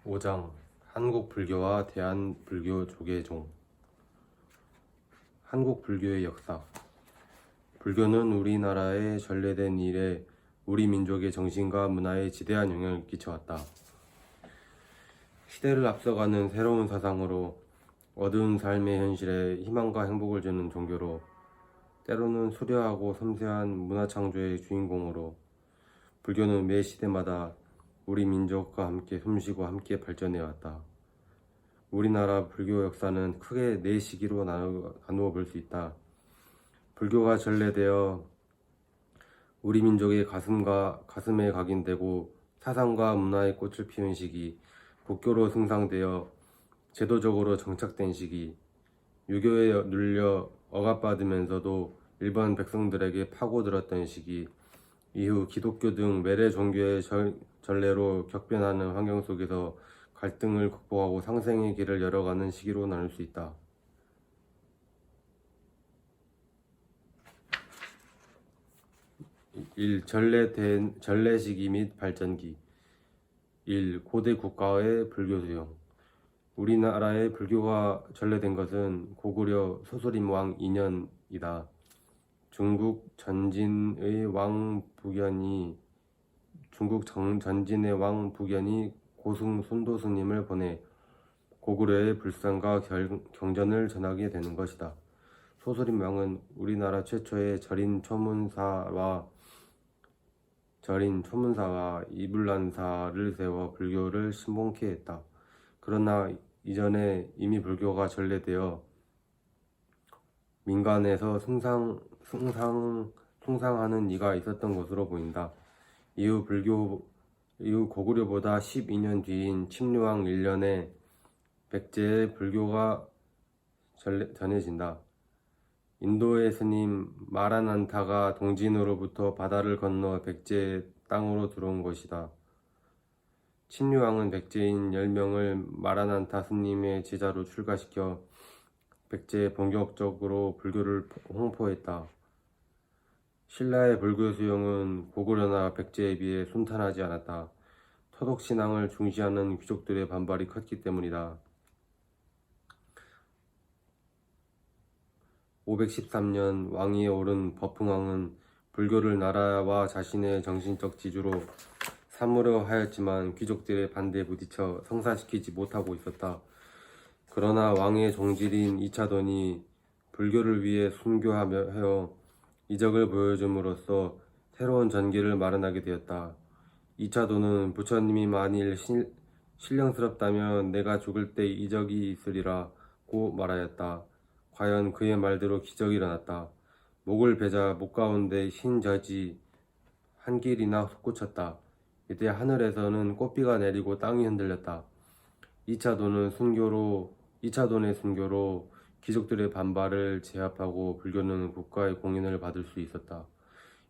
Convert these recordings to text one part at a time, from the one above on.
5장 한국 불교와 대한불교 조계종. 한국 불교의 역사. 불교는 우리나라에 전래된 이래 우리 민족의 정신과 문화에 지대한 영향을 끼쳐왔다. 시대를 앞서가는 새로운 사상으로, 어두운 삶의 현실에 희망과 행복을 주는 종교로, 때로는 수려하고 섬세한 문화창조의 주인공으로, 불교는 매 시대마다 우리 민족과 함께 숨쉬고 함께 발전해왔다. 우리나라 불교 역사는 크게 4시기로 나누어 볼 수 있다. 불교가 전래되어 우리 민족의 가슴에 각인되고 사상과 문화의 꽃을 피운 시기, 국교로 승상되어 제도적으로 정착된 시기, 유교에 눌려 억압받으면서도 일반 백성들에게 파고들었던 시기, 이후 기독교 등 외래 종교의 전례로 격변하는 환경 속에서 갈등을 극복하고 상생의 길을 열어가는 시기로 나눌 수 있다. 1. 전래 시기 및 발전기. 1. 고대 국가의 불교 수용. 우리나라에 불교가 전래된 것은 고구려 소소림 왕 2년이다. 중국 전진의 왕 북연이 고승 순도스님을 보내 고구려의 불상과 경전을 전하게 되는 것이다. 소소림 왕은 우리나라 최초의 절인 초문사와 이불란사를 세워 불교를 신봉케 했다. 그러나 이전에 이미 불교가 전래되어 민간에서 숭상하는 이가 있었던 것으로 보인다. 이후 고구려보다 12년 뒤인 침류왕 1년에 백제의 불교가 전해진다. 인도의 스님 마라난타가 동진으로부터 바다를 건너 백제의 땅으로 들어온 것이다. 침류왕은 백제인 10명을 마라난타 스님의 제자로 출가시켜 백제에 본격적으로 불교를 홍보했다. 신라의 불교 수용은 고구려나 백제에 비해 순탄하지 않았다. 토독신앙을 중시하는 귀족들의 반발이 컸기 때문이다. 513년 왕위에 오른 버풍왕은 불교를 나라와 자신의 정신적 지주로 삼으려 하였지만 귀족들의 반대에 부딪혀 성사시키지 못하고 있었다. 그러나 왕의 종질인 이차돈이 불교를 위해 순교하여 이적을 보여줌으로써 새로운 전기를 마련하게 되었다. 이차돈은 부처님이 만일 신령스럽다면 내가 죽을 때 이적이 있으리라고 말하였다. 과연 그의 말대로 기적이 일어났다. 목을 베자 목 가운데 흰 젖이 한 길이나 솟구쳤다. 이때 하늘에서는 꽃비가 내리고 땅이 흔들렸다. 이차돈의 순교로 귀족들의 반발을 제압하고 불교는 국가의 공인을 받을 수 있었다.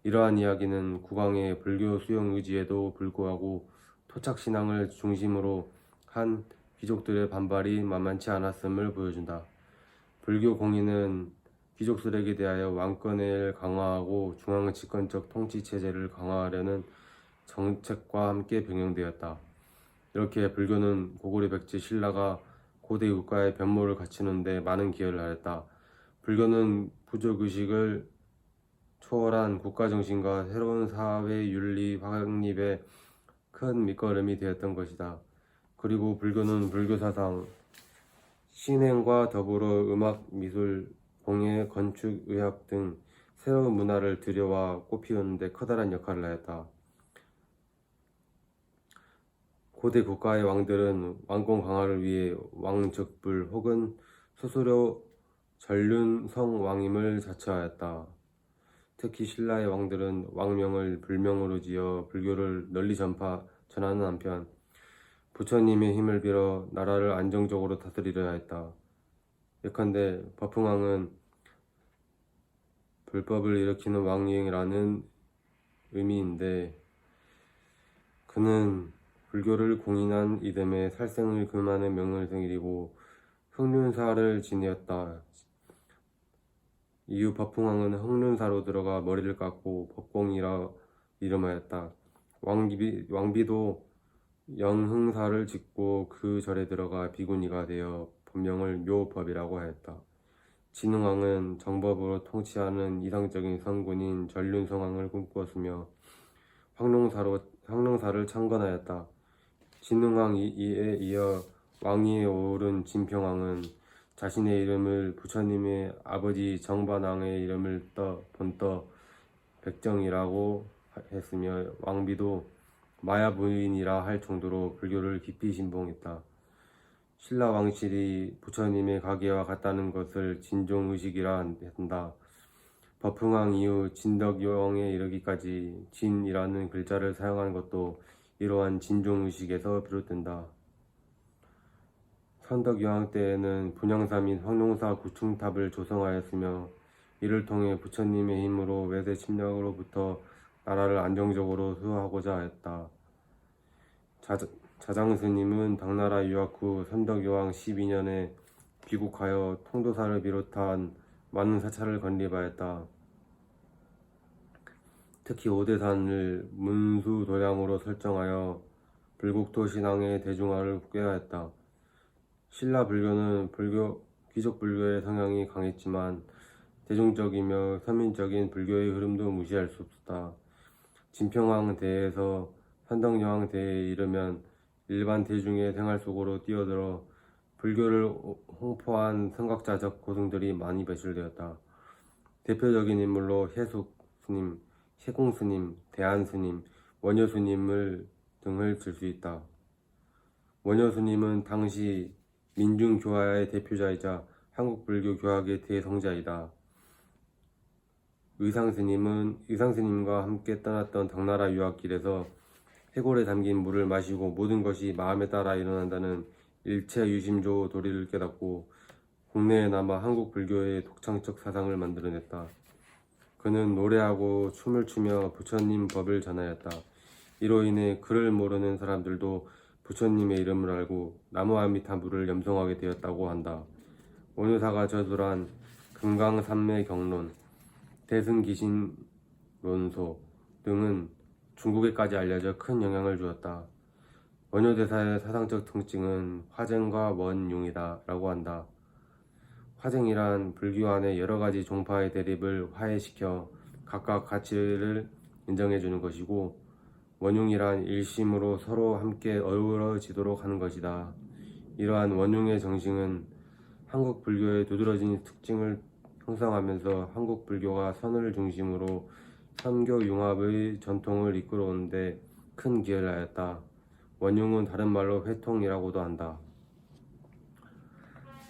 이러한 이야기는 국왕의 불교 수용 의지에도 불구하고 토착신앙을 중심으로 한 귀족들의 반발이 만만치 않았음을 보여준다. 불교 공인은 귀족들에게 대하여 왕권을 강화하고 중앙 집권적 통치 체제를 강화하려는 정책과 함께 병행되었다. 이렇게 불교는 고구려 백제 신라가 고대 국가의 변모를 갖추는 데 많은 기여를 하였다. 불교는 부족의식을 초월한 국가정신과 새로운 사회윤리 확립에 큰 밑거름이 되었던 것이다. 그리고 불교는 불교사상, 신행과 더불어 음악, 미술, 공예, 건축, 의학 등 새로운 문화를 들여와 꽃피우는 데 커다란 역할을 하였다. 고대 국가의 왕들은 왕권 강화를 위해 왕적불 혹은 수수료 전륜성 왕임을 자처하였다. 특히 신라의 왕들은 왕명을 불명으로 지어 불교를 널리 전하는 한편 부처님의 힘을 빌어 나라를 안정적으로 다스리려 하였다. 예컨대 버풍왕은 불법을 일으키는 왕이라는 의미인데, 그는 불교를 공인한 이듬해 살생을 금하는 명을 생일이고 흑륜사를 지내었다. 이후 버풍왕은 흑륜사로 들어가 머리를 깎고 법공이라 이름하였다. 왕비도 영흥사를 짓고 그 절에 들어가 비구니가 되어 법명을 묘법이라고 하였다. 진흥왕은 정법으로 통치하는 이상적인 성군인 전륜성왕을 꿈꾸었으며 황룡사를 창건하였다. 진흥왕 이에 이어 왕위에 오른 진평왕은 자신의 이름을 부처님의 아버지 정반왕의 이름을 본떠 백정이라고 했으며 왕비도 마야 부인이라 할 정도로 불교를 깊이 신봉했다. 신라 왕실이 부처님의 가계와 같다는 것을 진종의식이라 한다. 법흥왕 이후 진덕여왕에 이르기까지 진이라는 글자를 사용한 것도 이러한 진종의식에서 비롯된다. 선덕여왕 때에는 분향사 및 황룡사 구층탑을 조성하였으며 이를 통해 부처님의 힘으로 외세 침략으로부터 나라를 안정적으로 수호하고자 하였다. 자장스님은 당나라 유학 후 선덕여왕 12년에 귀국하여 통도사를 비롯한 많은 사찰을 건립하였다. 특히 오대산을 문수도량으로 설정하여 불국토 신앙의 대중화를 꾀하였다. 신라 불교는 귀족 불교의 성향이 강했지만 대중적이며 서민적인 불교의 흐름도 무시할 수 없었다. 진평왕 대에서 선덕여왕 대에 이르면 일반 대중의 생활 속으로 뛰어들어 불교를 홍포한 선각자적 고승들이 많이 배출되었다. 대표적인 인물로 해숙 스님, 세공 스님, 대안 스님, 원효 스님을 등을 들 수 있다. 원효 스님은 당시 민중교화의 대표자이자 한국불교 교학의 대성자이다. 의상스님과 함께 떠났던 당나라 유학길에서 해골에 담긴 물을 마시고 모든 것이 마음에 따라 일어난다는 일체유심조 도리를 깨닫고 국내에 남아 한국 불교의 독창적 사상을 만들어냈다. 그는 노래하고 춤을 추며 부처님 법을 전하였다. 이로 인해 그를 모르는 사람들도 부처님의 이름을 알고 나무아미타불을 염송하게 되었다고 한다. 원효사가 저술한 금강산매경론, 대승기신론소 등은 중국에까지 알려져 큰 영향을 주었다. 원효대사의 사상적 특징은 화쟁과 원융이다 라고 한다. 화쟁이란 불교 안의 여러가지 종파의 대립을 화해시켜 각각 가치를 인정해주는 것이고, 원융이란 일심으로 서로 함께 어우러지도록 하는 것이다. 이러한 원융의 정신은 한국 불교의 두드러진 특징을 형성하면서 한국 불교가 선을 중심으로 삼교 융합의 전통을 이끌어오는데 큰 기여를 하였다. 원융은 다른 말로 회통이라고도 한다.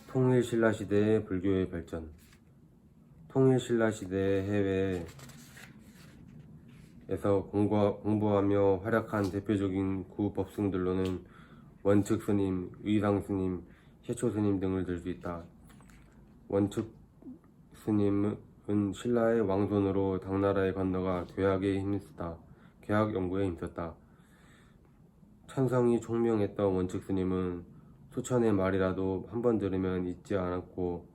통일신라 시대의 불교의 발전. 통일신라 시대의 해외에서 공부하며 활약한 대표적인 구법승들로는 원측스님, 의상스님, 해초스님 등을 들 수 있다. 원측스님은 신라의 왕손으로 당나라에 건너가 교학 연구에 힘썼다. 천성이 총명했던 원측스님은 수천의 말이라도 한 번 들으면 잊지 않았고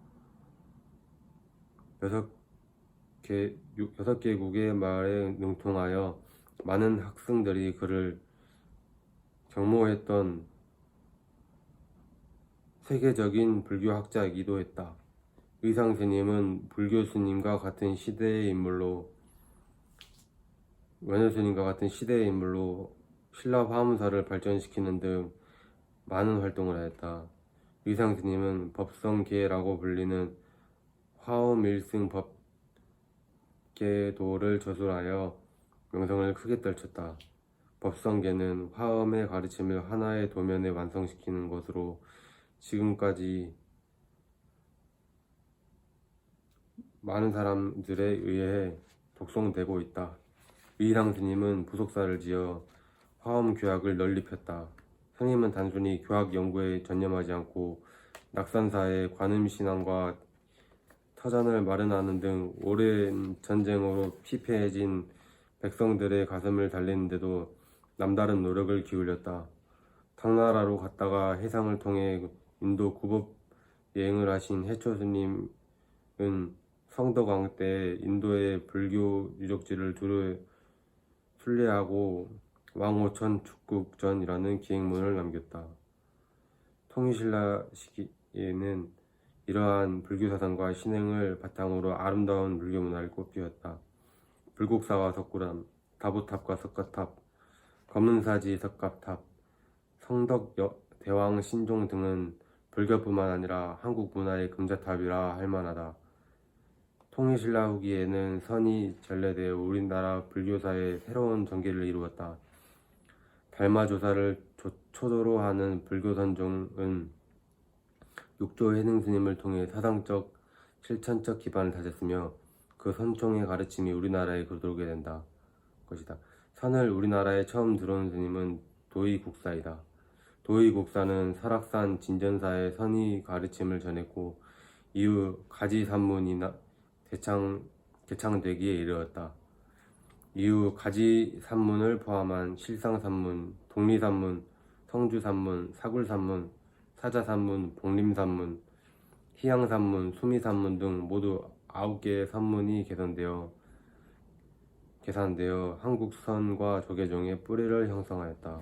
6개국의 말에 능통하여 많은 학생들이 그를 경모했던 세계적인 불교학자이기도 했다. 의상스님은 불교스님과 같은 시대의 인물로 원효스님과 같은 시대의 인물로 신라 화엄사를 발전시키는 등 많은 활동을 하였다. 의상스님은 법성계라고 불리는 화엄일승 법계도를 저술하여 명성을 크게 떨쳤다. 법성계는 화엄의 가르침을 하나의 도면에 완성시키는 것으로 지금까지 많은 사람들에 의해 독송되고 있다. 의상스님은 부속사를 지어 화엄 교학을 널리 폈다. 스님은 단순히 교학 연구에 전념하지 않고 낙산사의 관음신앙과 터전을 마련하는 등 오랜 전쟁으로 피폐해진 백성들의 가슴을 달래는 데도 남다른 노력을 기울였다. 당나라로 갔다가 해상을 통해 인도 구법 여행을 하신 해초스님은 성덕왕 때 인도의 불교 유적지를 두루 순례하고 왕오천 축국전이라는 기행문을 남겼다. 통일신라 시기에는 이러한 불교 사상과 신행을 바탕으로 아름다운 불교 문화를 꽃피웠다. 불국사와 석굴암, 다보탑과 석가탑, 검은사지 석가탑, 성덕 대왕 신종 등은 불교뿐만 아니라 한국 문화의 금자탑이라 할 만하다. 통일신라 후기에는 선이 전래되어 우리나라 불교사의 새로운 전개를 이루었다. 달마조사를 초도로 하는 불교선종은 육조 해능스님을 통해 사상적, 실천적 기반을 다졌으며 그 선종의 가르침이 우리나라에 들어오게 된다. 것이다. 선을 우리나라에 처음 들어온 스님은 도의국사이다. 도의국사는 설악산 진전사에 선의 가르침을 전했고 이후 가지산문이나 개창되기에 이르렀다. 이후 가지산문을 포함한 실상산문, 독리산문, 성주산문, 사굴산문, 사자산문, 복림산문, 희양산문, 수미산문 등 모두 9개의 산문이 계산되어 한국 선과 조계종의 뿌리를 형성하였다.